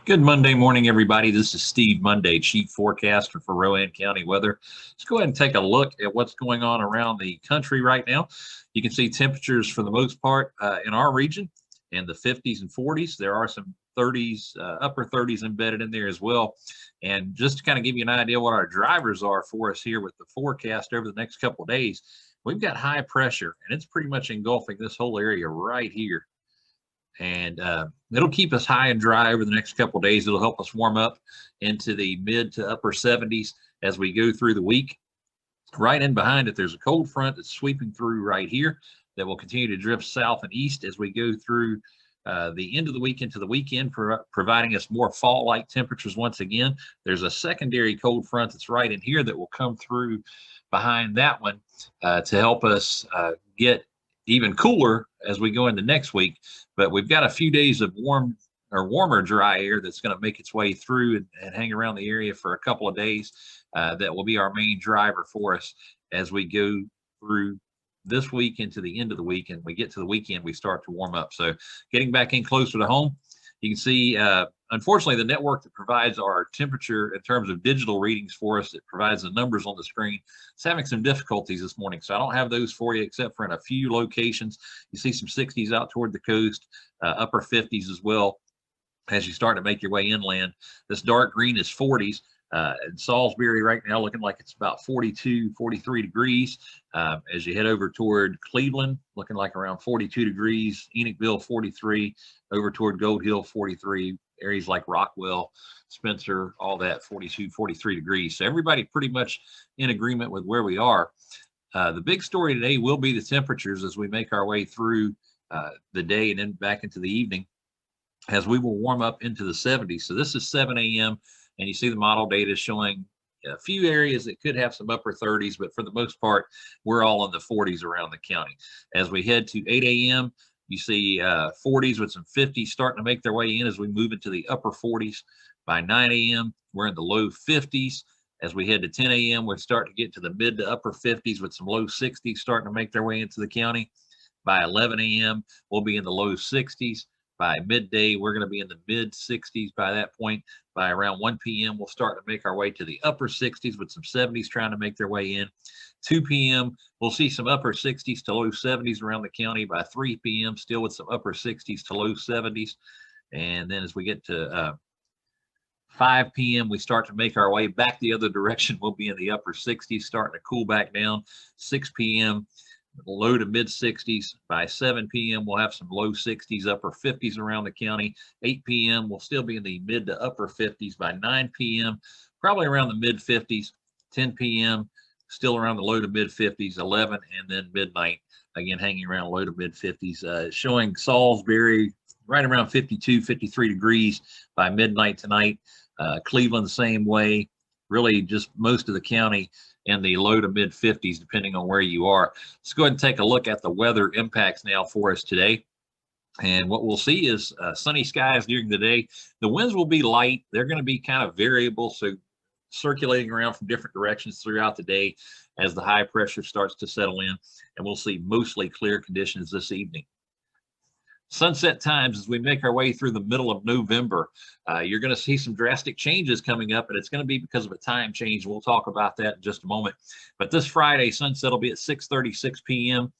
Good Monday morning, everybody. This is Steve Monday, Chief Forecaster for Rowan County Weather. Let's go ahead and take a look at what's going on around the country right now. You can see temperatures for the most part in our region in the 50s and 40s. There are some 30s, upper 30s embedded in there as well. And just to kind of give you an idea what our drivers are for us here with the forecast over the next couple of days, we've got high pressure, and it's pretty much engulfing this whole area right here. And it'll keep us high and dry over the next couple of days. It'll help us warm up into the mid to upper 70s as we go through the week. Right in behind it, there's a cold front that's sweeping through right here that will continue to drift south and east as we go through the end of the week into the weekend, providing us more fall-like temperatures once again. There's a secondary cold front that's right in here that will come through behind that one to help us get even cooler as we go into next week. But we've got a few days of warmer dry air that's going to make its way through and hang around the area for a couple of days. That will be our main driver for us as we go through this week into the end of the week, and we get to the weekend, we start to warm up. So getting back in closer to home, you can see, unfortunately, the network that provides our temperature in terms of digital readings for us, that provides the numbers on the screen, it's having some difficulties this morning. So I don't have those for you except for in a few locations. You see some 60s out toward the coast, upper 50s as well as you start to make your way inland. This dark green is 40s. In Salisbury right now looking like it's about 42, 43 degrees. As you head over toward Cleveland, looking like around 42 degrees. Enochville, 43. Over toward Gold Hill, 43. Areas like Rockwell, Spencer, all that, 42, 43 degrees. So everybody pretty much in agreement with where we are. The big story today will be the temperatures as we make our way through the day and then back into the evening, as we will warm up into the 70s. So this is 7 a.m. and you see the model data showing a few areas that could have some upper 30s, but for the most part, we're all in the 40s around the county. As we head to 8 a.m., you see 40s with some 50s starting to make their way in as we move into the upper 40s. By 9 a.m., we're in the low 50s. As we head to 10 a.m., we're starting to get to the mid to upper 50s with some low 60s starting to make their way into the county. By 11 a.m., we'll be in the low 60s. By midday, we're going to be in the mid 60s by that point. By around 1 p.m., we'll start to make our way to the upper 60s with some 70s trying to make their way in. 2 p.m., we'll see some upper 60s to low 70s around the county. By 3 p.m., still with some upper 60s to low 70s. And then as we get to 5 p.m., we start to make our way back the other direction. We'll be in the upper 60s, starting to cool back down. 6 p.m., low to mid 60s. By 7 p.m., we'll have some low 60s, upper 50s around the county. 8 p.m., we'll still be in the mid to upper 50s. By 9 p.m., probably around the mid 50s. 10 p.m., still around the low to mid 50s. 11, and then midnight, again, hanging around low to mid 50s, showing Salisbury right around 52, 53 degrees by midnight tonight. Cleveland, the same way. Really just most of the county in the low to mid 50s, depending on where you are. Let's go ahead and take a look at the weather impacts now for us today. And what we'll see is sunny skies during the day. The winds will be light. They're going to be kind of variable, so circulating around from different directions throughout the day as the high pressure starts to settle in. And we'll see mostly clear conditions this evening. Sunset times as we make our way through the middle of November, you're going to see some drastic changes coming up, and it's going to be because of a time change. We'll talk about that in just a moment. But this Friday, sunset will be at 6:36 p.m.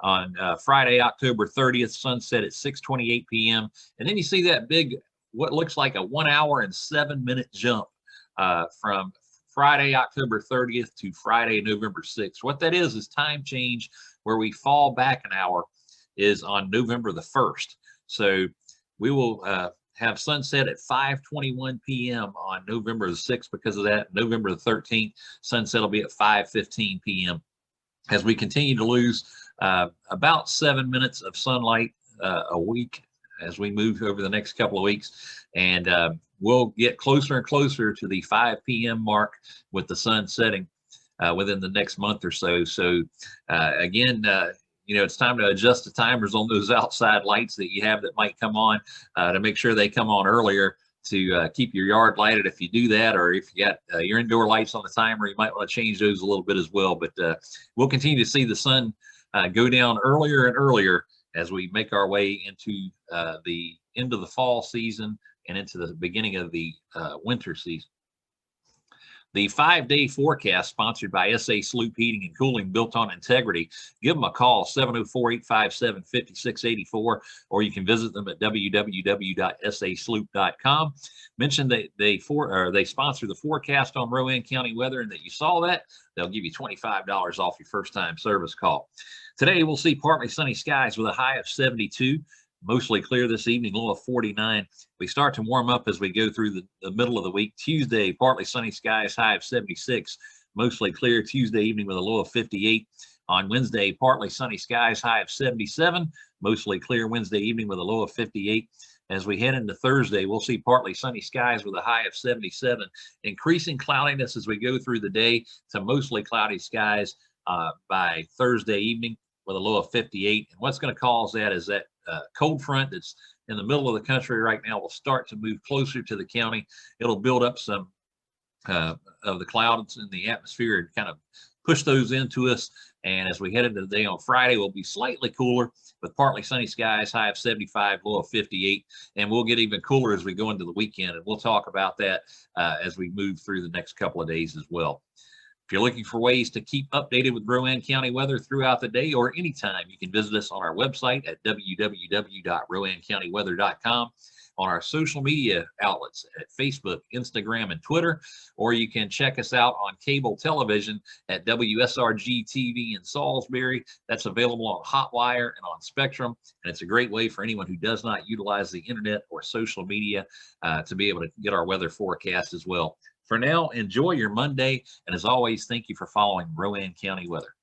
On Friday, October 30th, sunset at 6:28 p.m. And then you see that big, what looks like a 1 hour and 7 minute jump from Friday, October 30th to Friday, November 6th. What that is time change where we fall back an hour is on November the 1st. So we will have sunset at 5:21 p.m. on November the 6th because of that. November the 13th, sunset will be at 5:15 p.m. As we continue to lose about 7 minutes of sunlight a week as we move over the next couple of weeks. And we'll get closer and closer to the 5 p.m. mark with the sun setting within the next month or so. So again, it's time to adjust the timers on those outside lights that you have that might come on to make sure they come on earlier to keep your yard lighted if you do that, or if you got your indoor lights on the timer, you might want to change those a little bit as well. But we'll continue to see the sun go down earlier and earlier as we make our way into the end of the fall season and into the beginning of the winter season. The 5-day forecast, sponsored by SA Sloop Heating and Cooling, built on integrity. Give them a call, 704-857-5684, or you can visit them at www.sasloop.com. Mention that they sponsor the forecast on Rowan County weather and that you saw that. They'll give you $25 off your first-time service call. Today, we'll see partly sunny skies with a high of 72. Mostly clear this evening, low of 49. We start to warm up as we go through the middle of the week. Tuesday, partly sunny skies, high of 76. Mostly clear Tuesday evening with a low of 58. On Wednesday, partly sunny skies, high of 77. Mostly clear Wednesday evening with a low of 58. As we head into Thursday, we'll see partly sunny skies with a high of 77. Increasing cloudiness as we go through the day to mostly cloudy skies by Thursday evening with a low of 58. And what's going to cause that is that cold front that's in the middle of the country right now will start to move closer to the county. It'll build up some of the clouds in the atmosphere and kind of push those into us. And as we head into the day on Friday, we'll be slightly cooler with partly sunny skies, high of 75, low of 58. And we'll get even cooler as we go into the weekend. And we'll talk about that as we move through the next couple of days as well. If you're looking for ways to keep updated with Rowan County weather throughout the day or anytime, you can visit us on our website at www.rowancountyweather.com, on our social media outlets at Facebook, Instagram, and Twitter, or you can check us out on cable television at WSRG TV in Salisbury. That's available on Hotwire and on Spectrum, and it's a great way for anyone who does not utilize the internet or social media to be able to get our weather forecast as well. For now, enjoy your Monday, and as always, thank you for following Rowan County weather.